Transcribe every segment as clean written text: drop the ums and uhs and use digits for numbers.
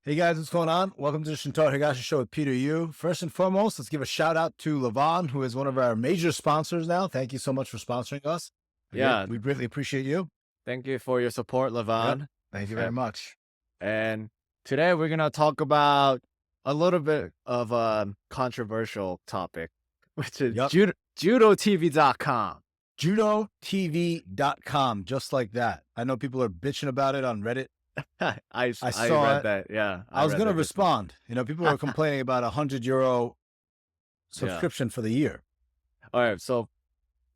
Hey guys, what's going on? Welcome to the Shintaro Higashi Show with Peter Yu. First and foremost, let's give a shout out to Levon, who is one of our major sponsors now. Thank you so much for sponsoring us. Yeah, We greatly appreciate you. thank you for your support, Yep. Levon. Thank you very much. And today we're gonna talk about a little bit of a controversial topic, which is Yep. JudoTV.com. JudoTV.com, just like that. I know people are bitching about it on Reddit. I saw read it. that. Yeah, I was read going to that just now. respond. People are complaining about a €100 Yeah. subscription for the year. All right. So,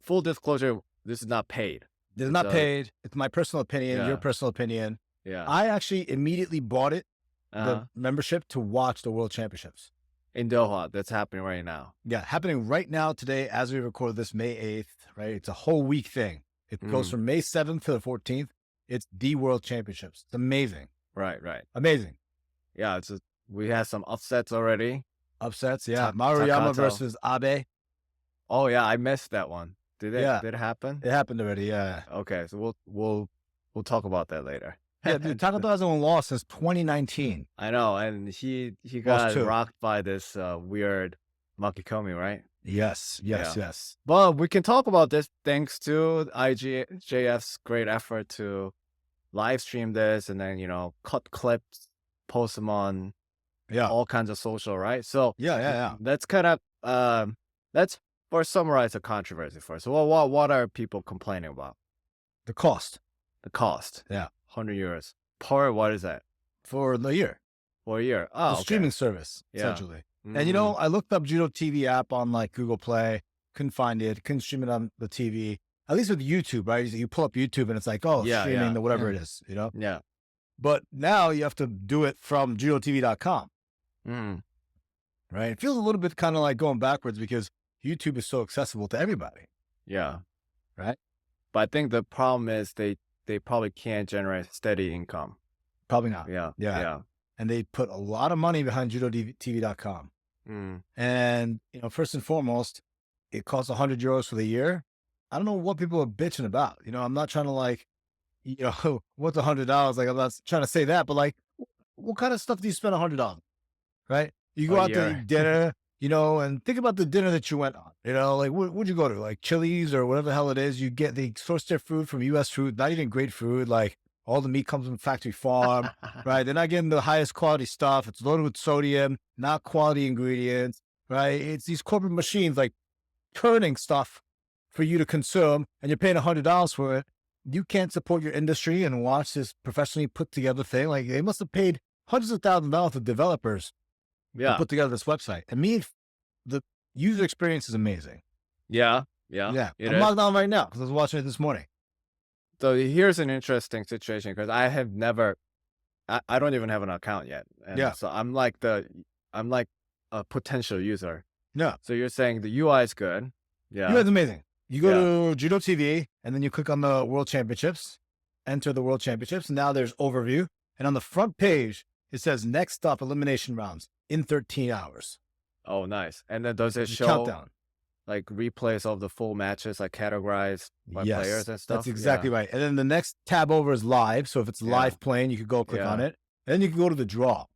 full disclosure, this is not paid. It's not paid. It's my personal opinion, your Yeah. personal opinion. Yeah. I actually immediately bought it, Uh-huh. the membership, to watch the World Championships. In Doha, that's happening right now. Yeah, happening right now today as we record this, May 8th, right? It's a whole week thing. It goes from May 7th to the 14th. It's the World Championships. It's amazing. Right. Amazing. Yeah. We had some upsets already. Upsets, yeah. Maruyama Takato versus Abe. Oh yeah, I missed that one. Did it happen? It happened already, yeah. Okay, so we'll talk about that later. Yeah, dude, Takato hasn't won lost since 2019. I know, and he Lost got two. rocked by this weird Makikomi, right? Yes. But we can talk about this thanks to IGJF's great effort to live stream this and then cut clips, post them on Yeah. all kinds of social, right? So Yeah. that's kind of let's first summarize the controversy first. So what are people complaining about? The cost. The cost. Yeah. €100 per, what is that? For the year. For a year. The Oh, okay. streaming service, Yeah. essentially. And I looked up Judo TV app on like Google Play, couldn't find it, couldn't stream it on the TV. At least with YouTube, right? You pull up YouTube and it's like, streaming, whatever it is, Yeah. But now you have to do it from judotv.com, right? It feels a little bit kind of like going backwards because YouTube is so accessible to everybody. Yeah. Right? But I think the problem is they probably can't generate steady income. Probably not. Yeah. And they put a lot of money behind judotv.com. And, first and foremost, it costs €100 for the year. I don't know what people are bitching about. I'm not trying to what's $100? Like, I'm not trying to say that, but like, what kind of stuff do you spend $100? Right? You go out to eat dinner, and think about the dinner that you went on. Like, what'd you go to? Like Chili's or whatever the hell it is. You get the source their food from U.S. food, not even great food. Like, all the meat comes from factory farm, right? They're not getting the highest quality stuff. It's loaded with sodium, not quality ingredients, right? It's these corporate machines like turning stuff for you to consume, and you're paying $100 for it. You can't support your industry and watch this professionally put together thing. Like, they must have paid hundreds of thousands of dollars to developers to put together this website. And the user experience is amazing. Yeah. I'm logged on right now because I was watching it this morning. So here's an interesting situation because I have never, I don't even have an account yet. And so I'm like a potential user. Yeah. So you're saying the UI is good. Yeah. UI is amazing. You go to Judo TV and then you click on the World Championships, enter the World Championships. And now there's overview. And on the front page, it says next stop elimination rounds in 13 hours. Oh, nice. And then does it show countdown, like replays of the full matches, like categorized by players and stuff? That's exactly right. And then the next tab over is live. So if it's live playing, you could go click on it. And then you can go to the draw.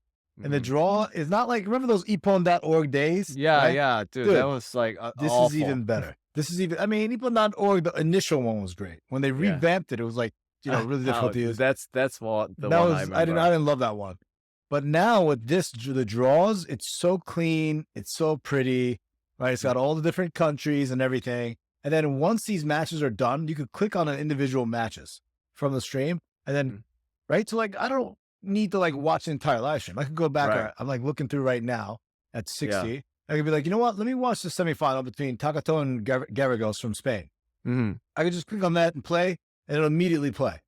And the draw is not like, remember those ippon.org days? Yeah, dude, that was like this awful. is even better. Ippon.org, the initial one was great. When they revamped it, it was like, really difficult to use. That's what the one I remember. I didn't love that one. But now with the draws, it's so clean. It's so pretty, right? It's got all the different countries and everything. And then once these matches are done, you could click on an individual matches from the stream. And then, right? So like, I don't need to like watch the entire live stream. I could go back. Right. I'm like looking through right now at 60. I could be like, you know what? Let me watch the semifinal between Takato and Garrigos from Spain. I could just click on that and play, and it'll immediately play.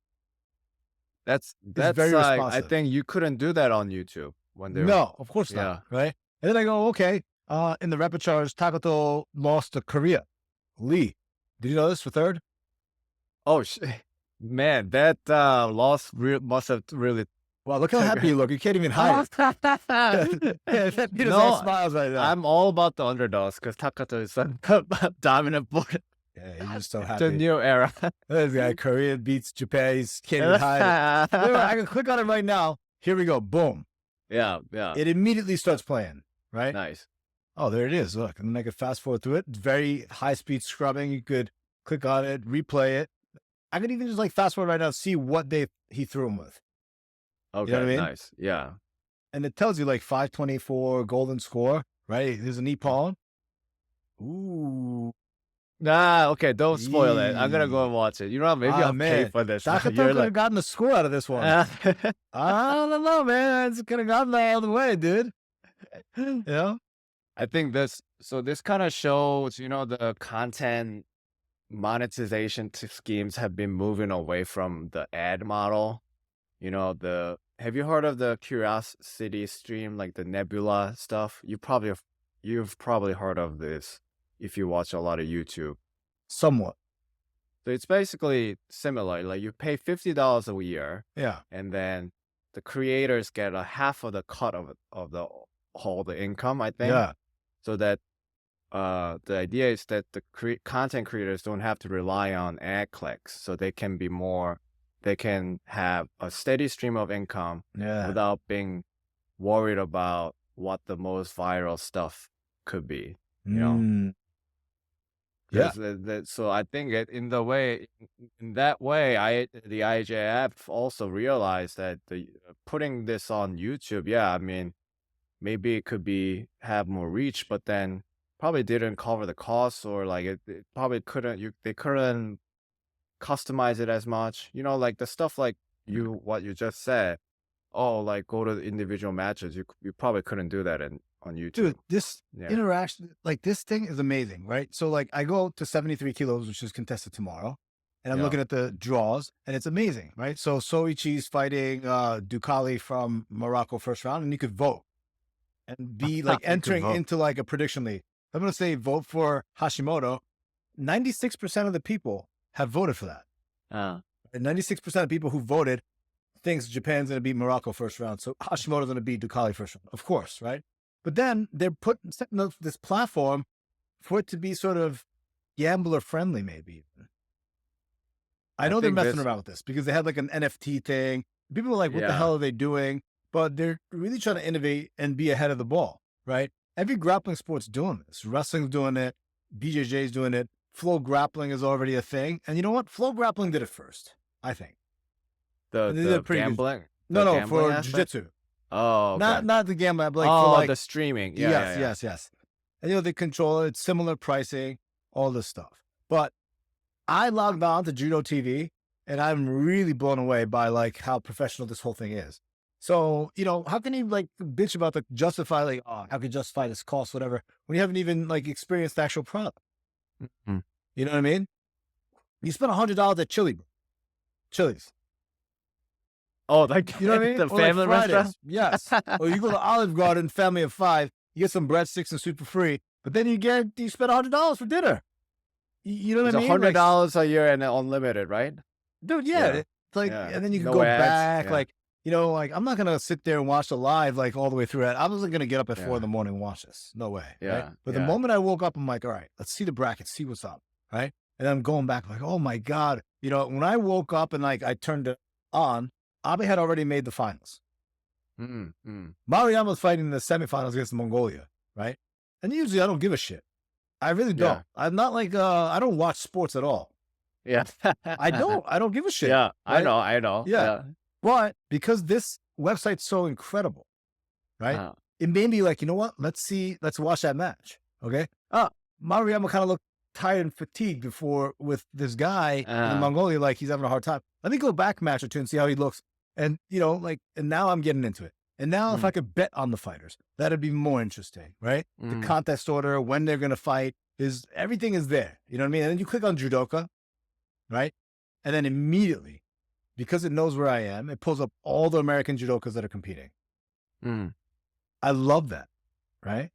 That's very like, responsive. I think you couldn't do that on YouTube when they No, of course not. Right? And then I go, okay. In the repertoires, Takato lost to Korea. Lee, did you know this for third? Oh man, that loss must have really. Wow, look how happy you look. You can't even hide it. No, smiles right now. I'm all about the underdogs because Takato is a dominant boy. Yeah, he's just so happy. The new era. This guy, Korea beats Japan. He can't even hide it. I can click on it right now. Here we go. Boom. Yeah, yeah. it immediately starts playing, right? Nice. Oh, there it is. Look, and then I could fast forward through it. It's very high speed scrubbing. You could click on it, replay it. I could even just like fast forward right now, see what he threw him with. You know what Okay, I mean? nice. Yeah. And it tells you like 524 golden score, right? There's a knee pawn. Ooh. Okay, don't spoil it. I'm gonna go Yee. and watch it. You know what? Maybe I'll pay Man. for this. Takato You're could like, have gotten a score out of this one. I don't know, man. I just could have gotten that out of the way, dude. You know? I think this kind of shows, the content monetization schemes have been moving away from the ad model. Have you heard of the Curiosity stream, like the Nebula stuff? You've probably heard of this if you watch a lot of YouTube. Somewhat. So it's basically similar. Like you pay $50 a year, Yeah. and then the creators get a half of the cut of the whole the income, I think. Yeah. So that the idea is that the content creators don't have to rely on ad clicks, so they can have a steady stream of income Yeah. without being worried about what the most viral stuff could be. Yeah. So I think in that way, the IJF also realized that putting this on YouTube, yeah, I mean, maybe it could have more reach, but then probably didn't cover the costs, or like it probably they couldn't customize it as much. Like the stuff like what you just said. Oh, like go to the individual matches. You probably couldn't do that on YouTube. Dude, this interaction, like this thing is amazing, right? So like I go to 73 kilos, which is contested tomorrow, and I'm looking at the draws, and it's amazing, right? So Soichi's fighting Ducali from Morocco first round, and you could vote and be like entering into like a prediction league. I'm going to say vote for Hashimoto. 96% of the people have voted for that. And 96% of people who voted thinks Japan's going to beat Morocco first round. So Hashimoto's going to beat Ducali first round, of course, right? But then they're setting up this platform for it to be sort of gambler friendly, maybe. I know they're messing around with this because they had like an NFT thing. People are like, what the hell are they doing? But they're really trying to innovate and be ahead of the ball, right? Every grappling sport's doing this. Wrestling's doing it. BJJ's doing it. Flow grappling is already a thing. And you know what? Flow grappling did it first, I think. The gambling? No, for jiu-jitsu. Oh, okay. Not the gambling, but like for like the streaming. Yes. And they control it, similar pricing, all this stuff. But I logged on to Judo TV, and I'm really blown away by like how professional this whole thing is. So, how can you like bitch about justify like, oh, how could you justify this cost, whatever, when you haven't even like experienced the actual product? Mm-hmm. You know what I mean? You spent $100 at Chili's. Oh, like, you know what I mean? The family restaurant? Yes. Or you go to Olive Garden, family of 5, you get some breadsticks and soup for free, but then you spend $100 for dinner. You know what I mean? $100 a year and unlimited, right? Dude, it's like, and then you can go back, like, like I'm not gonna sit there and watch the live like all the way through it. I wasn't gonna get up at 4 in the morning and watch this. No way. Yeah. Right? But the moment I woke up, I'm like, all right, let's see the bracket, see what's up. Right. And I'm going back like, oh my God. When I woke up and like I turned it on, Abe had already made the finals. Maruyama's fighting in the semifinals against Mongolia, right? And usually I don't give a shit. I really don't. Yeah. I'm not like I don't watch sports at all. Yeah. I don't give a shit. Yeah, right? I know. Yeah. But because this website's so incredible, right? It made me like, you know what? Let's watch that match. Okay. Maruyama kind of looked tired and fatigued before with this guy in Mongolia, like he's having a hard time. Let me go back a match or two and see how he looks. And and now I'm getting into it. And now if I could bet on the fighters, that'd be more interesting, right? The contest order, when they're gonna fight, everything is there. You know what I mean? And then you click on Judoka, right? And then immediately, because it knows where I am, it pulls up all the American judokas that are competing. I love that, right?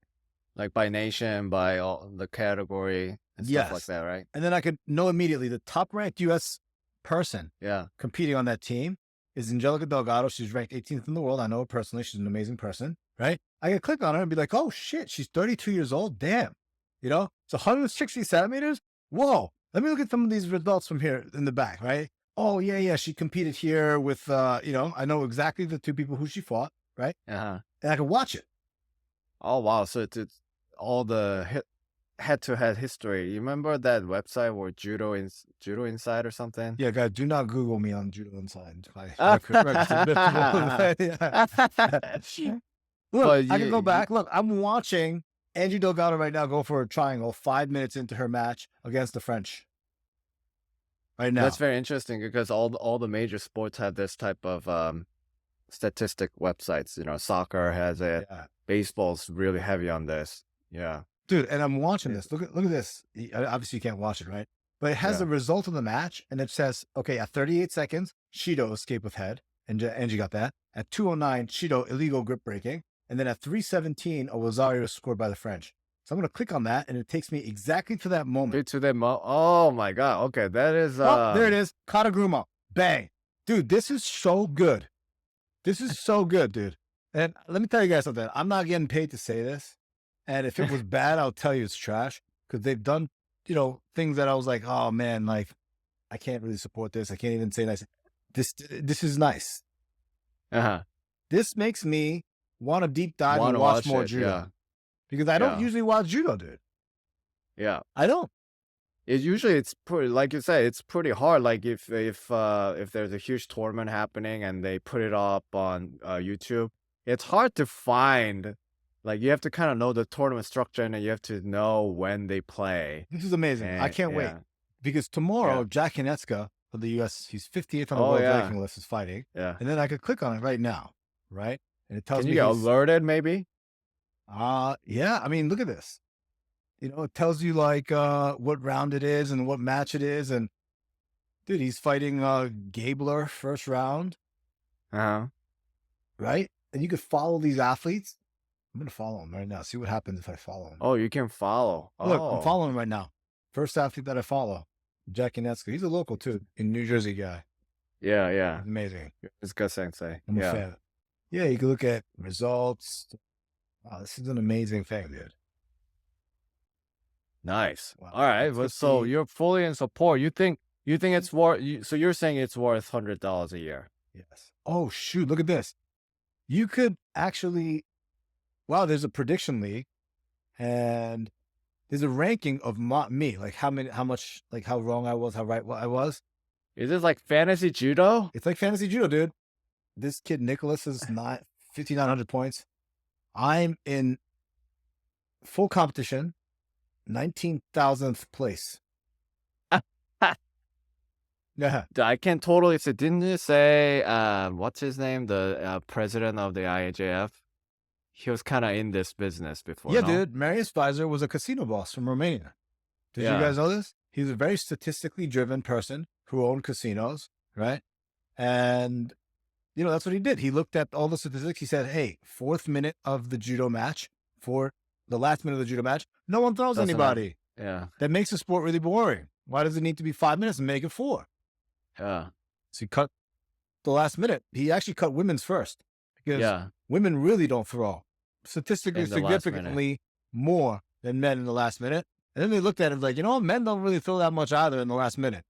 Like by nation, by all the category and stuff like that, right? And then I could know immediately the top ranked US person competing on that team is Angelica Delgado. She's ranked 18th in the world. I know her personally. She's an amazing person, right? I could click on her and be like, oh shit, she's 32 years old. Damn. It's 160 centimeters. Whoa. Let me look at some of these results from here in the back, right? Oh, yeah. She competed here with, I know exactly the two people who she fought, right? Uh-huh. And I can watch it. Oh, wow. So it's all the head-to-head history. You remember that website where Judo Inside or something? Yeah, guys, do not Google me on Judo Inside. If I registered before. Yeah. Look, But I can go you back. Look, I'm watching Angie Delgado right now go for a triangle 5 minutes into her match against the French. Right now. that's very interesting because all the major sports have this type of statistic websites. You know, soccer has it. Yeah. Baseball's really heavy on this. Yeah. Dude, and I'm watching this. Look at this. Obviously, you can't watch it, right? But it has Yeah. the result of the match, and it says, okay, at 38 seconds, Shido escape with head, and Angie got that. At 2:09, Shido illegal grip breaking, and then at 3:17, a Rosario scored by the French. So I'm gonna click on that, and it takes me exactly to that moment. Oh my god. Okay, that is Oh, there it is. Kataguruma. Bang. Dude, this is so good. This is so good, dude. And let me tell you guys something. I'm not getting paid to say this. And if it was bad, I'll tell you it's trash. Because they've done, things that I was like, oh man, like I can't really support this. I can't even say nice. This is nice. Uh-huh. This makes me want to deep dive and watch more judo. Yeah. Because I don't usually watch judo, dude. Yeah. I don't. It's pretty, like you said, it's pretty hard. Like if there's a huge tournament happening and they put it up on YouTube, it's hard to find. Like you have to kind of know the tournament structure and you have to know when they play. This is amazing. I can't wait. Because tomorrow, Jack Hinetsuka for the US, he's 58th on the world ranking list, is fighting. Yeah. And then I could click on it right now, right? And it tells me. Can you get alerted maybe? Yeah. I mean, look at this. It tells you like what round it is and what match it is. And dude, he's fighting Gabler first round. Uh-huh. Right? And you could follow these athletes. I'm going to follow him right now. See what happens if I follow him. Oh, you can follow. Look, I'm following him right now. First athlete that I follow, Jack Hinetsuka. He's a local too, in New Jersey guy. Yeah, yeah. He's amazing. It's good sensei. I'm a fan. Yeah, you can look at results. Wow, this is an amazing thing, dude. Nice. Wow. All right. So you're fully in support. You think it's worth? So you're saying it's worth $100 a year? Yes. Oh shoot! Look at this. You could actually. Wow, there's a prediction league, and there's a ranking of me, like how much, like how wrong I was, how right I was. Is this like fantasy judo? It's like fantasy judo, dude. This kid Nicholas is 5,900 points. I'm in full competition, 19,000th place. Yeah. I can totally say. Didn't you say what's his name? The president of the IAJF. He was kind of in this business before. Yeah, dude. Marius Weiser was a casino boss from Romania. Did you guys know this? He's a very statistically driven person who owned casinos, right? And, that's what he did. He looked at all the statistics. He said, hey, 4th minute of the judo match, for the last minute of the judo match, no one throws anybody. Yeah. That makes the sport really boring. Why does it need to be 5 minutes and make it 4? Yeah. So he cut the last minute. He actually cut women's first because women really don't throw. Statistically significantly more than men in the last minute. And then they looked at it like, men don't really throw that much either in the last minute.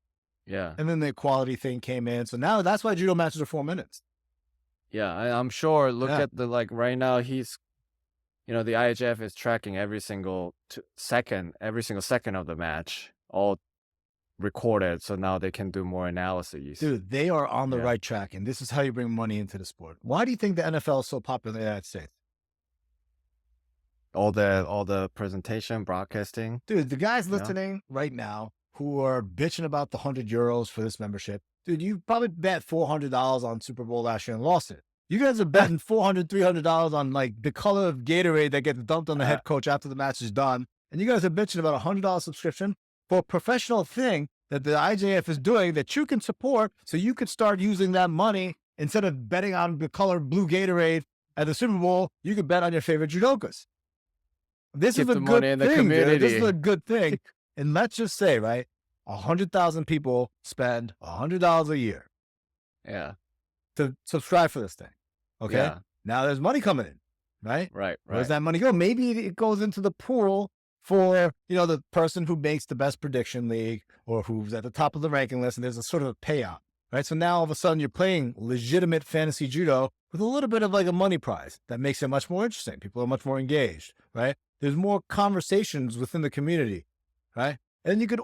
Yeah. And then the equality thing came in. So now that's why judo matches are 4 minutes. Yeah, I'm sure. Look at right now, he's, the IHF is tracking every single second of the match, all recorded. So now they can do more analyses. Dude, they are on the right track. And this is how you bring money into the sport. Why do you think the NFL is so popular in the United States? All the presentation, broadcasting. Dude, the guys listening right now who are bitching about the €100 for this membership, dude, you probably bet $400 on Super Bowl last year and lost it. You guys are betting $400, $300 on like the color of Gatorade that gets dumped on the head coach after the match is done. And you guys are bitching about $100 subscription for a professional thing that the IJF is doing that you can support, so you could start using that money instead of betting on the color blue Gatorade at the Super Bowl. You could bet on your favorite judokas. This is a good thing. This is a good thing. And let's just say, right, 100,000 people spend $100 a year. Yeah. To subscribe for this thing. Okay. Yeah. Now there's money coming in, right? Right. Where does that money go? Maybe it goes into the pool for, the person who makes the best prediction league or who's at the top of the ranking list. And there's a sort of a payout. right? So now all of a sudden you're playing legitimate fantasy judo with a little bit of like a money prize that makes it much more interesting. People are much more engaged, right? There's more conversations within the community, right? And you could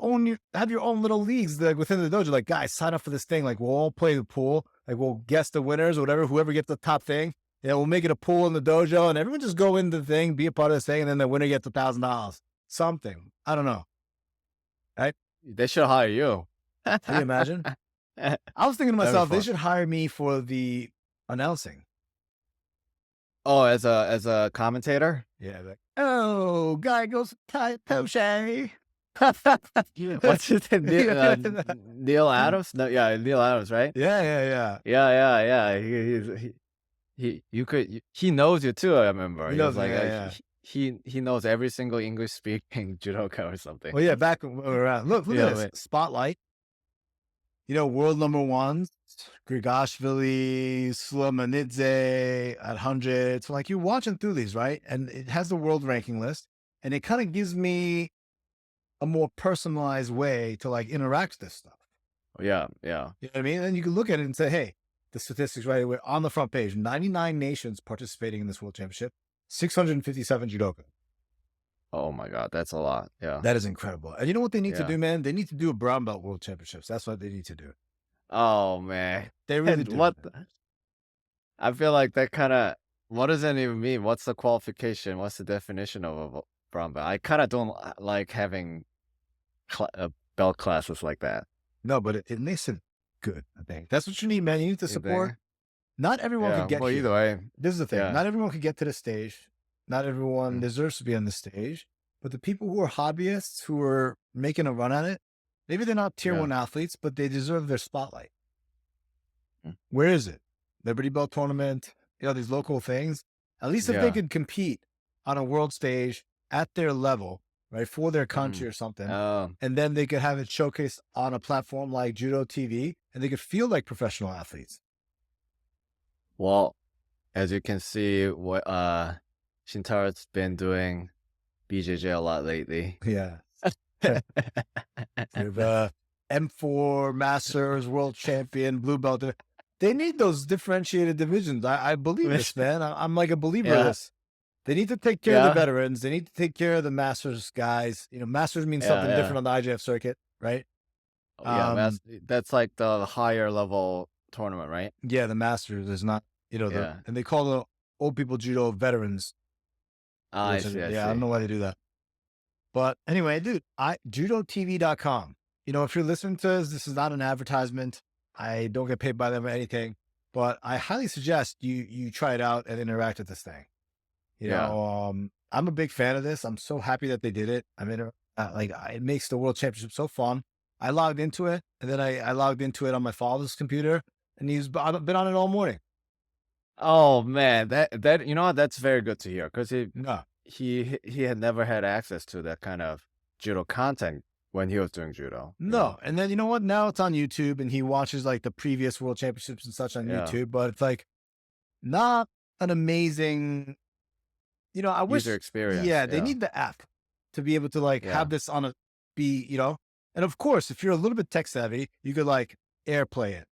have your own little leagues like within the dojo. Like, guys, sign up for this thing. Like, we'll all play the pool. Like, we'll guess the winners or whatever. Whoever gets the top thing, yeah, we'll make it a pool in the dojo, and everyone just go into the thing, be a part of this thing, and then the winner gets $1,000. Something. I don't know. Right? They should hire you. Can you imagine? I was thinking to myself, they should hire me for the announcing. Oh, as a commentator? Yeah, like, oh, guy goes Toshe. What's his name? Neil Adams? No, yeah, Neil Adams, right? Yeah. Yeah. He knows you too. I remember. He He was knows, like, yeah. he knows every single English speaking judoka or something. Well, yeah, back when we were around. Look Yeah, at this spotlight. You know, world number ones, Grigashvili, Sulamanidze at 100. So, like, you're watching through these, right? And it has the world ranking list, and it kind of gives me a more personalized way to like interact with this stuff. Yeah. You know what I mean? And you can look at it and say, hey, the statistics right away on the front page: 99 nations participating in this world championship, 657 judoka. Oh my God, that's a lot. Yeah. That is incredible. And you know what they need to do, man? They need to do a brown belt world championships. That's what they need to do. Oh man. They really do. I feel like that kind of, what does that even mean? What's the qualification? What's the definition of a brown belt? I kind of don't like having belt classes like that. No, but it makes it good, I think. That's what you need, man. You need to support. Not everyone can get here. Either way. This is the thing. Not everyone can get to the stage. Not everyone deserves to be on the stage. But the people who are hobbyists, who are making a run at it, maybe they're not tier 1 athletes, but they deserve their spotlight. Where is it? Liberty Bell tournament, you know, these local things. At least if they could compete on a world stage at their level, right, for their country or something, and then they could have it showcased on a platform like Judo TV, and they could feel like professional athletes. Well, as you can see, what Shintaro's been doing BJJ a lot lately. Yeah. M4 Masters, World Champion, Blue Belt. They need those differentiated divisions. I believe this, man. I'm like a believer of this. They need to take care of the veterans. They need to take care of the Masters guys. You know, Masters means something different on the IJF circuit, right? That's like the higher level tournament, right? Yeah, the Masters is not, you know, and they call the old people judo veterans. I see. I don't know why they do that. But anyway, dude, judotv.com. You know, if you're listening to this is not an advertisement. I don't get paid by them or anything, but I highly suggest you try it out and interact with this thing. You know, I'm a big fan of this. I'm so happy that they did it. I mean, it makes the World Championship so fun. I logged into it, and then I logged into it on my father's computer, and I've been on it all morning. Oh man, that you know what? That's very good to hear, because he had never had access to that kind of judo content when he was doing judo. No. And then you know what? Now it's on YouTube, and he watches like the previous World Championships and such on YouTube, but it's like not an amazing, you know, I wish user experience. Yeah, they need the app to be able to like have this on you know, and of course, if you're a little bit tech savvy, you could like AirPlay it.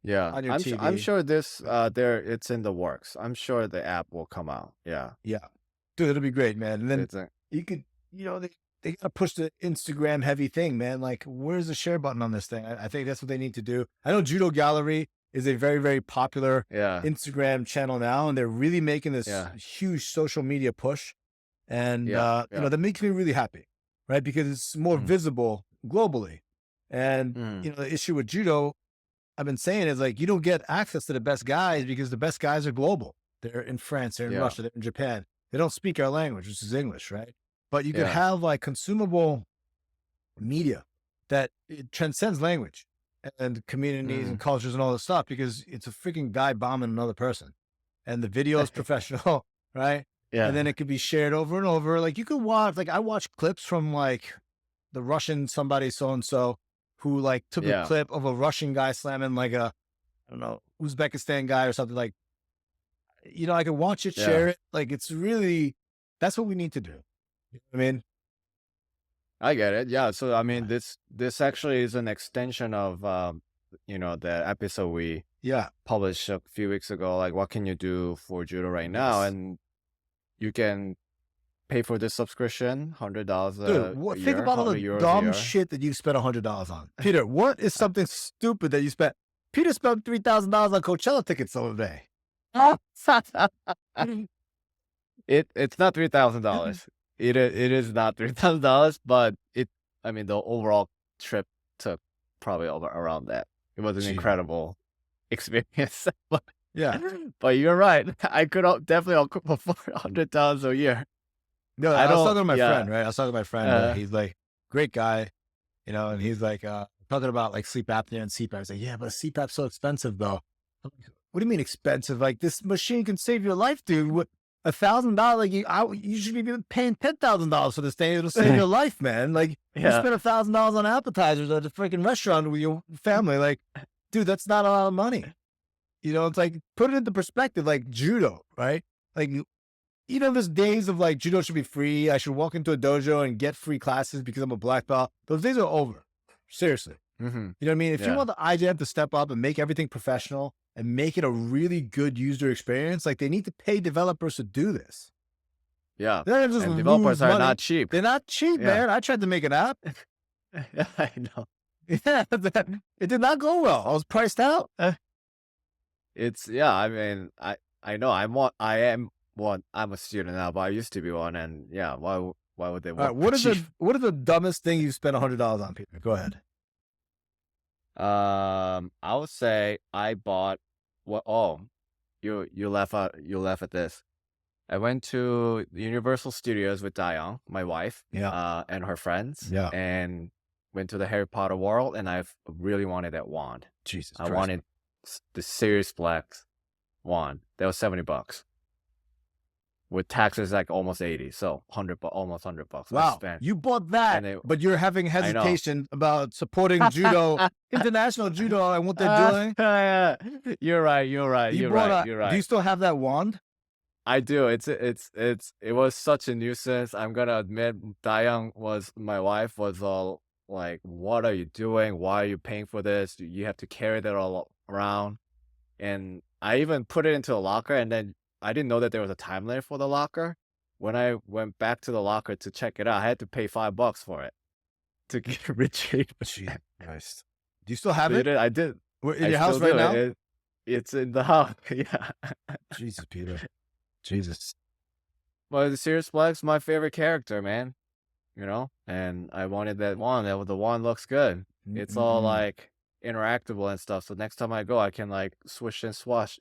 Yeah, on your TV. I'm sure this it's in the works. I'm sure the app will come out. Yeah, dude, it'll be great, man. And then you could, you know, they gotta push the Instagram heavy thing, man. Like, where's the share button on this thing? I think that's what they need to do. I know Judo Gallery is a very, very popular Instagram channel now, and they're really making this huge social media push. And you know, that makes me really happy, right? Because it's more visible globally. And you know, the issue with judo, I've been saying, is like, you don't get access to the best guys because the best guys are global. They're in France, they're in Russia, they're in Japan. They don't speak our language, which is English, right? But you could have like consumable media that it transcends language and communities and cultures and all this stuff, because it's a freaking guy bombing another person, and the video is professional, right? And then it could be shared over and over. Like, you could watch, like, I watch clips from like the Russian somebody so-and-so who like took a clip of a Russian guy slamming like I don't know, Uzbekistan guy or something. Like, you know, I could watch it, share it. Like, it's really, that's what we need to do. You know what I mean? I get it. Yeah. So I mean, this actually is an extension of the episode we Yeah. published a few weeks ago, like what can you do for judo right now? Yes. And you can pay for this subscription, $100 Dude, a think year, about all the 100 euros a dumb year. shit that you spent $100 on. Peter, what is something stupid that you spent? Peter spent $3,000 on Coachella tickets the other day. It's not $3,000. It is not $3,000, but the overall trip took probably around that. It was an Gee. incredible experience. Yeah. But you're right. I could definitely afford $100 a year. No, I I was don't- talking to my yeah. friend, right? I was talking to my friend. He's like, great guy, and he's like, talking about like sleep apnea and CPAP. He's like, yeah, but CPAP's so expensive though. I'm like, what do you mean expensive? Like this machine can save your life, dude. What, $1,000? Like you should be paying $10,000 for this thing. It'll save your life, man. Like you Yeah. spend $1,000 on appetizers at a freaking restaurant with your family. Like, dude, that's not a lot of money. It's like, put it into perspective, like judo, right? Like, there's days of like judo should be free. I should walk into a dojo and get free classes because I'm a black belt. Those days are over. Seriously. Mm-hmm. You know what I mean? If you Yeah. want the IJF to step up and make everything professional and make it a really good user experience, like they need to pay developers to do this. Yeah. They're not just And lose developers are money. not cheap. They're not cheap, Yeah. man. I tried to make an app. I know. Yeah, it did not go well. I was priced out. I know I'm a student now, but I used to be one, and yeah, why would they All want right, what cheap? is the dumbest thing you spent $100 on, Peter? Go ahead. I would say I bought you laugh at this. I went to Universal Studios with Dayoung, my wife, and her friends, and went to the Harry Potter world, and I've really wanted that wand. Jesus I Christ. wanted the Sirius Black wand. That was $70. With taxes like almost 80, so almost $100. I Wow, spent. you bought that, And but you're having hesitation about supporting judo, international judo, and what they're doing. You're right. You're right. Do you still have that wand? I do. It was such a nuisance. I'm gonna admit, Dayoung my wife was all like, "What are you doing? Why are you paying for this? You have to carry that all around." And I even put it into a locker, and then I didn't know that there was a time limit for the locker. When I went back to the locker to check it out, I had to pay $5 for it to get retrieved. Jesus Christ. Do you still have it? I did. In I your house still right do. now? It's in the house. Yeah. Jesus, Peter. Jesus. Well, the Sirius Black's my favorite character, man. And I wanted that wand. The wand looks good. It's all like interactable and stuff. So next time I go, I can like swish and swash,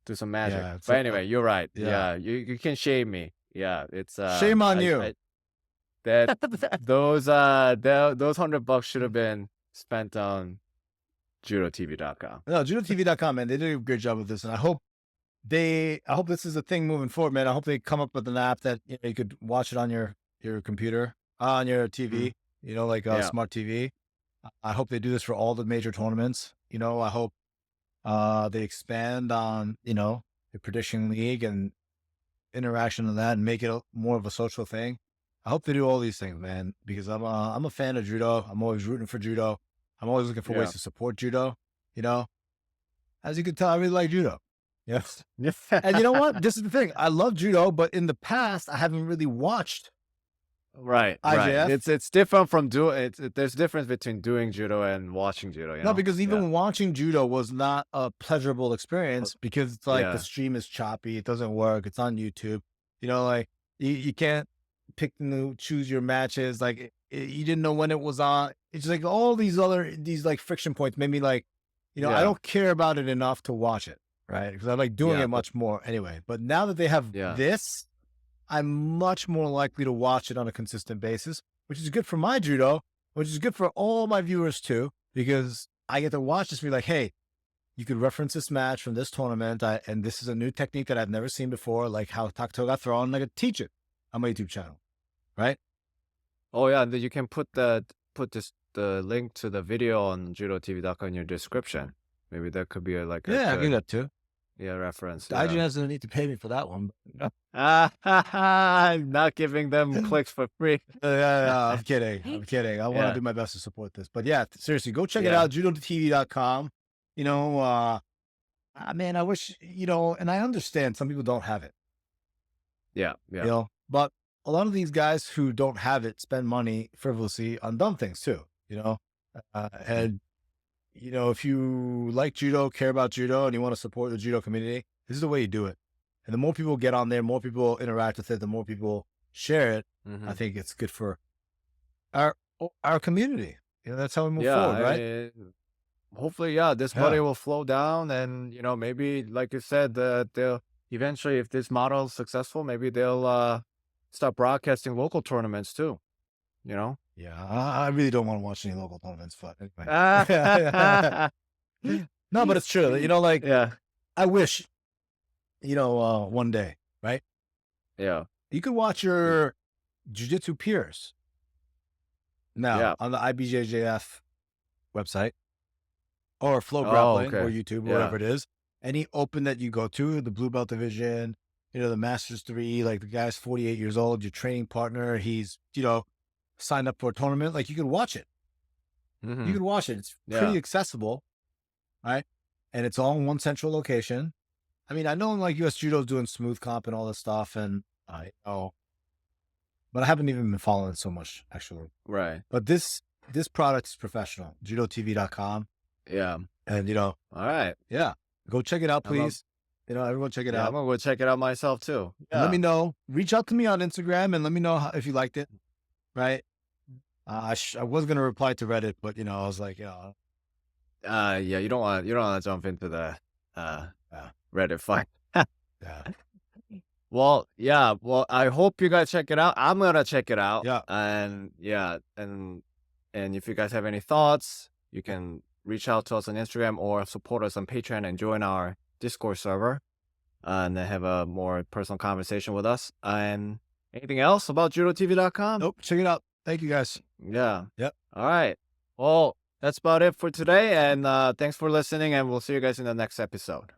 do some magic. Yeah, it's But like- anyway, you're right. yeah. Yeah, you can shame me. Yeah, it's Shame on you. Those $100 should have been spent on judotv.com. No, judotv.com, man. They did a great job with this, and I hope this is a thing moving forward, man. I hope they come up with an app that you could watch it on your computer, on your TV, like a smart TV. I hope they do this for all the major tournaments. I hope they expand on, the prediction league and interaction of that and make it more of a social thing. I hope they do all these things, man, because I'm a fan of judo. I'm always rooting for judo. I'm always looking for ways to support judo. As you can tell, I really like judo. Yes. And you know what? This is the thing. I love judo, but in the past, I haven't really watched. Right. IJF? It's different from there's difference between doing judo and watching judo. No, because even watching judo was not a pleasurable experience because it's like the stream is choppy. It doesn't work. It's on YouTube. Like you can't choose your matches. Like you didn't know when it was on. It's like all these like friction points made me like, I don't care about it enough to watch it. Right. Because I like doing it much more anyway. But now that they have this, I'm much more likely to watch it on a consistent basis, which is good for my judo, which is good for all my viewers too, because I get to watch this and be like, hey, you could reference this match from this tournament. And this is a new technique that I've never seen before, like how Takuto got thrown. And I could teach it on my YouTube channel. Right. Oh yeah. And then you can put the link to the video on judotv.com in your description. Maybe that could be I can do that too. reference. The IGN doesn't need to pay me for that one. I'm not giving them clicks for free. I'm kidding. I want to do my best to support this. But yeah, seriously, go check it out, judotv.com. You know, man, I wish, you know, and I understand some people don't have it. Yeah. You know, but a lot of these guys who don't have it spend money frivolously on dumb things too, you know? And, you know, if you like judo, care about judo, and you want to support the judo community, this is the way you do it. And the more people get on there, more people interact with it, the more people share it, I think it's good for our community. You know, that's how we move forward, right? Hopefully, this money will flow down, and you know, maybe like you said, they'll eventually, if this model is successful, maybe they'll start broadcasting local tournaments too. You know? Yeah, I really don't want to watch any local tournaments, but anyway. No, but it's true. You know, like, I wish, you know, one day, right? Yeah. You could watch your jiu-jitsu peers now on the IBJJF website or Flow Grappling or YouTube or whatever it is. Any open that you go to, the blue belt division, you know, the Masters 3, like the guy's 48 years old, your training partner, he's, you know, signed up for a tournament, like you can watch it. You can watch it. It's pretty accessible, right? And it's all in one central location. I mean, I know like US Judo's doing smooth comp and all this stuff, and I know, but I haven't even been following it so much, actually. Right. But this product is professional. JudoTV.com. Yeah. And, you know. All right. Yeah. Go check it out, please. You know, everyone check it out. I'm going to go check it out myself, too. Yeah. Let me know. Reach out to me on Instagram and let me know if you liked it, right? I was going to reply to Reddit, but, you know, I was like, you know. You don't want to jump into the Reddit fight. Well, I hope you guys check it out. I'm going to check it out. Yeah. And if you guys have any thoughts, you can reach out to us on Instagram or support us on Patreon and join our Discord server and then have a more personal conversation with us. And anything else about JudoTV.com? Nope. Check it out. Thank you, guys. Yeah. Yep. All right. Well, that's about it for today. And thanks for listening. And we'll see you guys in the next episode.